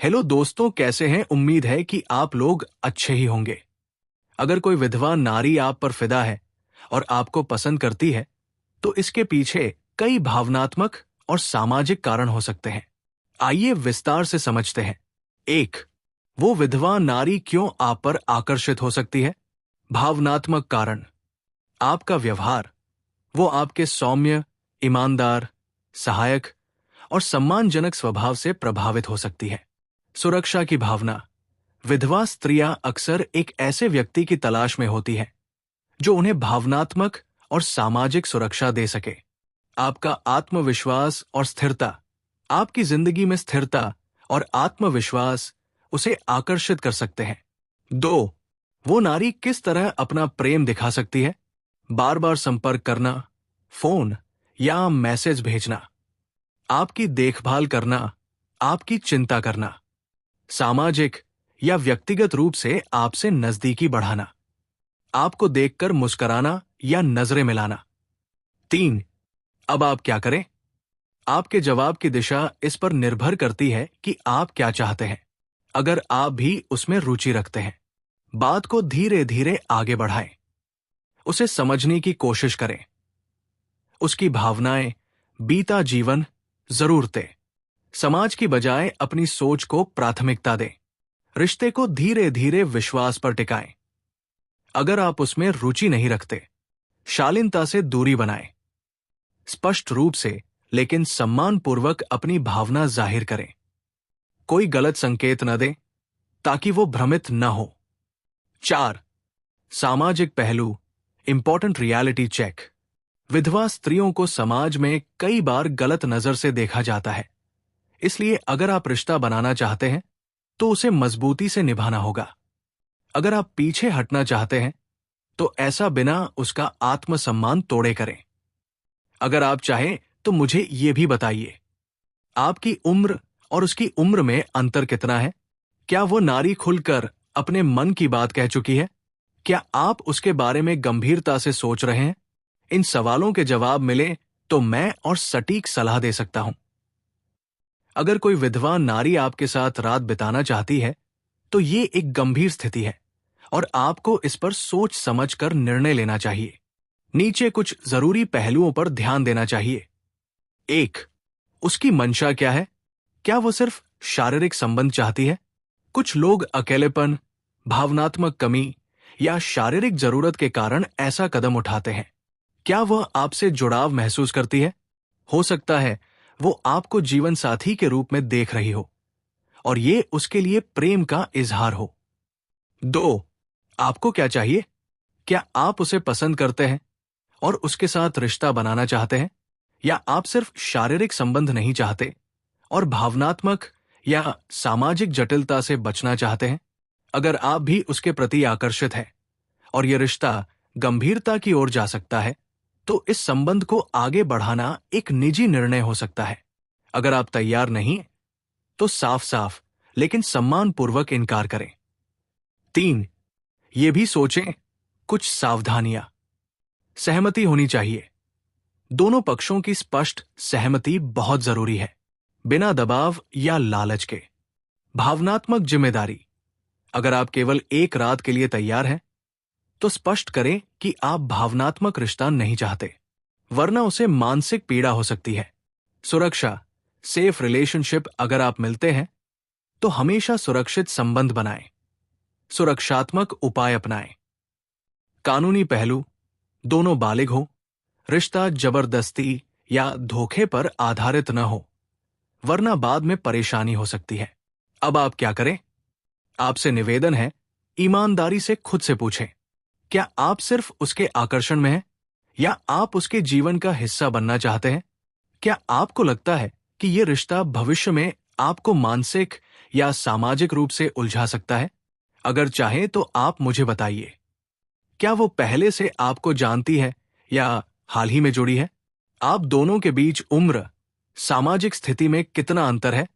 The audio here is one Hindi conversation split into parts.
हेलो दोस्तों, कैसे हैं? उम्मीद है कि आप लोग अच्छे ही होंगे। अगर कोई विधवा नारी आप पर फिदा है और आपको पसंद करती है, तो इसके पीछे कई भावनात्मक और सामाजिक कारण हो सकते हैं। आइए विस्तार से समझते हैं। एक, वो विधवा नारी क्यों आप पर आकर्षित हो सकती है? भावनात्मक कारण: आपका व्यवहार। वो आपके सौम्य, ईमानदार, सहायक और सम्मानजनक स्वभाव से प्रभावित हो सकती है। सुरक्षा की भावना: विधवा स्त्रियां अक्सर एक ऐसे व्यक्ति की तलाश में होती हैं जो उन्हें भावनात्मक और सामाजिक सुरक्षा दे सके। आपका आत्मविश्वास और स्थिरता: आपकी जिंदगी में स्थिरता और आत्मविश्वास उसे आकर्षित कर सकते हैं। दो, वो नारी किस तरह अपना प्रेम दिखा सकती है? बार बार संपर्क करना, फोन या मैसेज भेजना, आपकी देखभाल करना, आपकी चिंता करना, सामाजिक या व्यक्तिगत रूप से आपसे नजदीकी बढ़ाना, आपको देखकर मुस्कुराना या नजरें मिलाना। तीन, अब आप क्या करें? आपके जवाब की दिशा इस पर निर्भर करती है कि आप क्या चाहते हैं। अगर आप भी उसमें रुचि रखते हैं, बात को धीरे धीरे आगे बढ़ाएं। उसे समझने की कोशिश करें। उसकी भावनाएं, बीता जीवन, जरूरतें, समाज की बजाय अपनी सोच को प्राथमिकता दें। रिश्ते को धीरे धीरे विश्वास पर टिकाएं। अगर आप उसमें रुचि नहीं रखते, शालीनता से दूरी बनाएं। स्पष्ट रूप से लेकिन सम्मानपूर्वक अपनी भावना जाहिर करें। कोई गलत संकेत न दें ताकि वो भ्रमित न हो। 4, सामाजिक पहलू, इंपॉर्टेंट रियलिटी चेक। विधवा स्त्रियों को समाज में कई बार गलत नजर से देखा जाता है, इसलिए अगर आप रिश्ता बनाना चाहते हैं तो उसे मजबूती से निभाना होगा। अगर आप पीछे हटना चाहते हैं तो ऐसा बिना उसका आत्मसम्मान तोड़े करें। अगर आप चाहें तो मुझे ये भी बताइए, आपकी उम्र और उसकी उम्र में अंतर कितना है? क्या वो नारी खुलकर अपने मन की बात कह चुकी है? क्या आप उसके बारे में गंभीरता से सोच रहे हैं? इन सवालों के जवाब मिले तो मैं और सटीक सलाह दे सकता हूं। अगर कोई विधवा नारी आपके साथ रात बिताना चाहती है तो ये एक गंभीर स्थिति है और आपको इस पर सोच समझ कर निर्णय लेना चाहिए। नीचे कुछ जरूरी पहलुओं पर ध्यान देना चाहिए। 1, उसकी मंशा क्या है? क्या वो सिर्फ शारीरिक संबंध चाहती है? कुछ लोग अकेलेपन, भावनात्मक कमी या शारीरिक जरूरत के कारण ऐसा कदम उठाते हैं। क्या वह आपसे जुड़ाव महसूस करती है? हो सकता है वो आपको जीवन साथी के रूप में देख रही हो और ये उसके लिए प्रेम का इजहार हो। 2, आपको क्या चाहिए? क्या आप उसे पसंद करते हैं और उसके साथ रिश्ता बनाना चाहते हैं, या आप सिर्फ शारीरिक संबंध नहीं चाहते और भावनात्मक या सामाजिक जटिलता से बचना चाहते हैं? अगर आप भी उसके प्रति आकर्षित हैं और यह रिश्ता गंभीरता की ओर जा सकता है, तो इस संबंध को आगे बढ़ाना एक निजी निर्णय हो सकता है। अगर आप तैयार नहीं तो साफ साफ लेकिन सम्मानपूर्वक इनकार करें। 3, ये भी सोचें, कुछ सावधानियां। सहमति होनी चाहिए। दोनों पक्षों की स्पष्ट सहमति बहुत जरूरी है, बिना दबाव या लालच के। भावनात्मक जिम्मेदारी: अगर आप केवल एक रात के लिए तैयार हैं तो स्पष्ट करें कि आप भावनात्मक रिश्ता नहीं चाहते, वरना उसे मानसिक पीड़ा हो सकती है। सुरक्षा: सेफ रिलेशनशिप अगर आप मिलते हैं तो हमेशा सुरक्षित संबंध बनाएं। सुरक्षात्मक उपाय अपनाएं। कानूनी पहलू: दोनों बालिग हो, रिश्ता जबरदस्ती या धोखे पर आधारित न हो, वरना बाद में परेशानी हो सकती है। अब आप क्या करें? आपसे निवेदन है, ईमानदारी से खुद से पूछें, क्या आप सिर्फ उसके आकर्षण में हैं या आप उसके जीवन का हिस्सा बनना चाहते हैं? क्या आपको लगता है कि यह रिश्ता भविष्य में आपको मानसिक या सामाजिक रूप से उलझा सकता है? अगर चाहें तो आप मुझे बताइए। क्या वो पहले से आपको जानती है या हाल ही में जुड़ी है? आप दोनों के बीच उम्र, सामाजिक स्थिति में कितना अंतर है?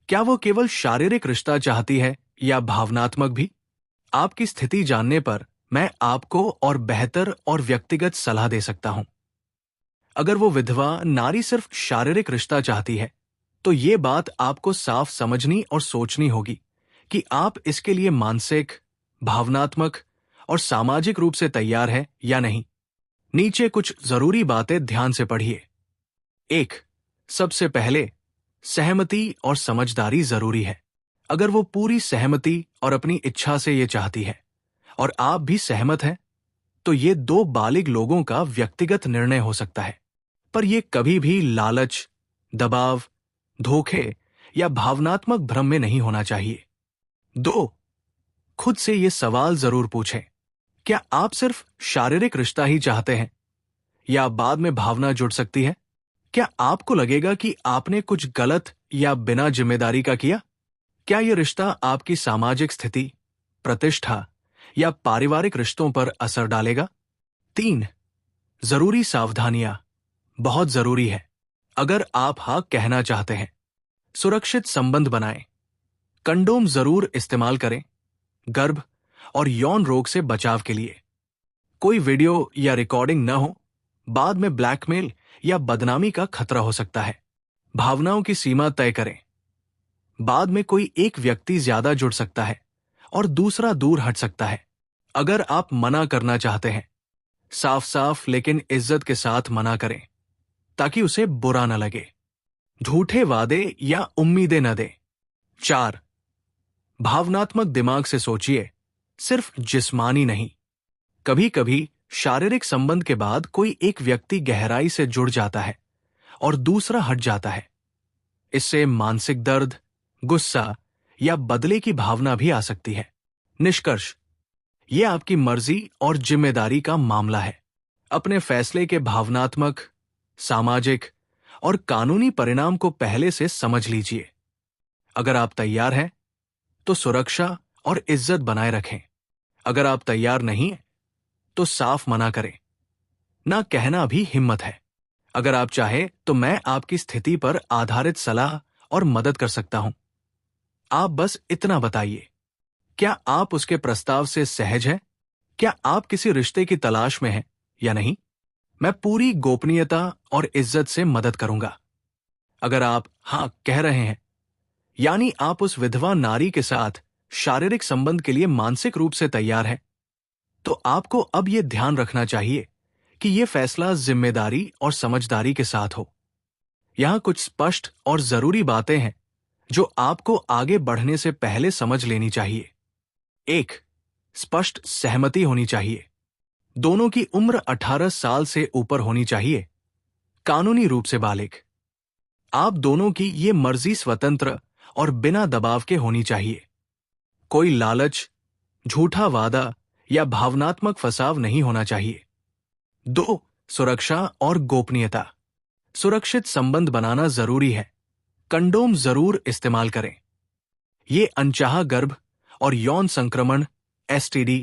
क्या वो केवल शारीरिक रिश्ता चाहती है या भावनात्मक भी? आपकी स्थिति जानने पर मैं आपको और बेहतर और व्यक्तिगत सलाह दे सकता हूं। अगर वो विधवा नारी सिर्फ शारीरिक रिश्ता चाहती है तो ये बात आपको साफ समझनी और सोचनी होगी कि आप इसके लिए मानसिक, भावनात्मक और सामाजिक रूप से तैयार है या नहीं। नीचे कुछ जरूरी बातें ध्यान से पढ़िए। 1. सबसे पहले, सहमति और समझदारी जरूरी है। अगर वो पूरी सहमति और अपनी इच्छा से ये चाहती है और आप भी सहमत हैं, तो ये दो बालिग लोगों का व्यक्तिगत निर्णय हो सकता है, पर यह कभी भी लालच, दबाव, धोखे या भावनात्मक भ्रम में नहीं होना चाहिए। 2. खुद से ये सवाल जरूर पूछें, क्या आप सिर्फ शारीरिक रिश्ता ही चाहते हैं या बाद में भावना जुड़ सकती है? क्या आपको लगेगा कि आपने कुछ गलत या बिना जिम्मेदारी का किया? क्या यह रिश्ता आपकी सामाजिक स्थिति, प्रतिष्ठा या पारिवारिक रिश्तों पर असर डालेगा? 3. जरूरी सावधानियां बहुत जरूरी है। अगर आप हाँ कहना चाहते हैं, सुरक्षित संबंध बनाएं, कंडोम जरूर इस्तेमाल करें, गर्भ और यौन रोग से बचाव के लिए। कोई वीडियो या रिकॉर्डिंग न हो, बाद में ब्लैकमेल या बदनामी का खतरा हो सकता है। भावनाओं की सीमा तय करें, बाद में कोई एक व्यक्ति ज्यादा जुड़ सकता है और दूसरा दूर हट सकता है। अगर आप मना करना चाहते हैं, साफ साफ लेकिन इज्जत के साथ मना करें ताकि उसे बुरा न लगे। झूठे वादे या उम्मीदें न दें। 4. भावनात्मक दिमाग से सोचिए, सिर्फ जिस्मानी नहीं। कभी कभी शारीरिक संबंध के बाद कोई एक व्यक्ति गहराई से जुड़ जाता है और दूसरा हट जाता है। इससे मानसिक दर्द, गुस्सा या बदले की भावना भी आ सकती है। निष्कर्ष, यह आपकी मर्जी और जिम्मेदारी का मामला है। अपने फैसले के भावनात्मक, सामाजिक और कानूनी परिणाम को पहले से समझ लीजिए। अगर आप तैयार हैं, तो सुरक्षा और इज्जत बनाए रखें। अगर आप तैयार नहीं हैं, तो साफ मना करें। ना कहना भी हिम्मत है। अगर आप चाहे तो मैं आपकी स्थिति पर आधारित सलाह और मदद कर सकता हूं। आप बस इतना बताइए, क्या आप उसके प्रस्ताव से सहज हैं? क्या आप किसी रिश्ते की तलाश में हैं या नहीं? मैं पूरी गोपनीयता और इज्जत से मदद करूंगा। अगर आप हां कह रहे हैं, यानी आप उस विधवा नारी के साथ शारीरिक संबंध के लिए मानसिक रूप से तैयार हैं, तो आपको अब यह ध्यान रखना चाहिए कि यह फैसला जिम्मेदारी और समझदारी के साथ हो। यहां कुछ स्पष्ट और जरूरी बातें हैं जो आपको आगे बढ़ने से पहले समझ लेनी चाहिए। 1. स्पष्ट सहमति होनी चाहिए। दोनों की उम्र 18 साल से ऊपर होनी चाहिए, कानूनी रूप से बालिग। आप दोनों की ये मर्जी स्वतंत्र और बिना दबाव के होनी चाहिए। कोई लालच, झूठा वादा या भावनात्मक फंसाव नहीं होना चाहिए। 2. सुरक्षा और गोपनीयता। सुरक्षित संबंध बनाना जरूरी है। कंडोम जरूर इस्तेमाल करें। ये अनचाहा गर्भ और यौन संक्रमण, STD,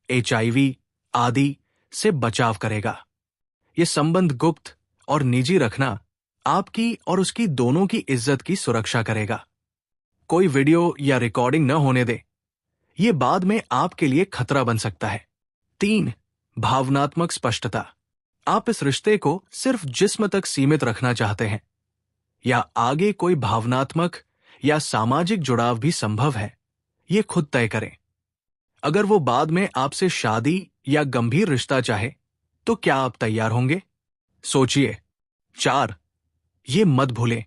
HIV आदि से बचाव करेगा। ये संबंध गुप्त और निजी रखना आपकी और उसकी दोनों की इज्जत की सुरक्षा करेगा। कोई वीडियो या रिकॉर्डिंग न होने दे, ये बाद में आपके लिए खतरा बन सकता है। 3. भावनात्मक स्पष्टता। आप इस रिश्ते को सिर्फ जिस्म तक सीमित रखना चाहते हैं या आगे कोई भावनात्मक या सामाजिक जुड़ाव भी संभव है, ये खुद तय करें। अगर वो बाद में आपसे शादी या गंभीर रिश्ता चाहे, तो क्या आप तैयार होंगे? सोचिए। 4. ये मत भूलें,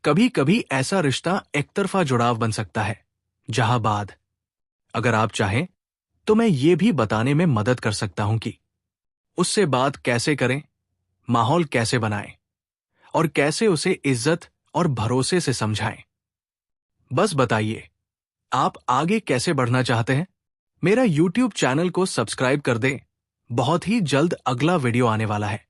कभी कभी ऐसा रिश्ता एकतरफा जुड़ाव बन सकता है, जहां बाद। अगर आप चाहें तो मैं ये भी बताने में मदद कर सकता हूं कि उससे बात कैसे करें, माहौल कैसे बनाएं और कैसे उसे इज्जत और भरोसे से समझाएं। बस बताइए, आप आगे कैसे बढ़ना चाहते हैं? मेरा YouTube चैनल को सब्सक्राइब कर दें। बहुत ही जल्द अगला वीडियो आने वाला है।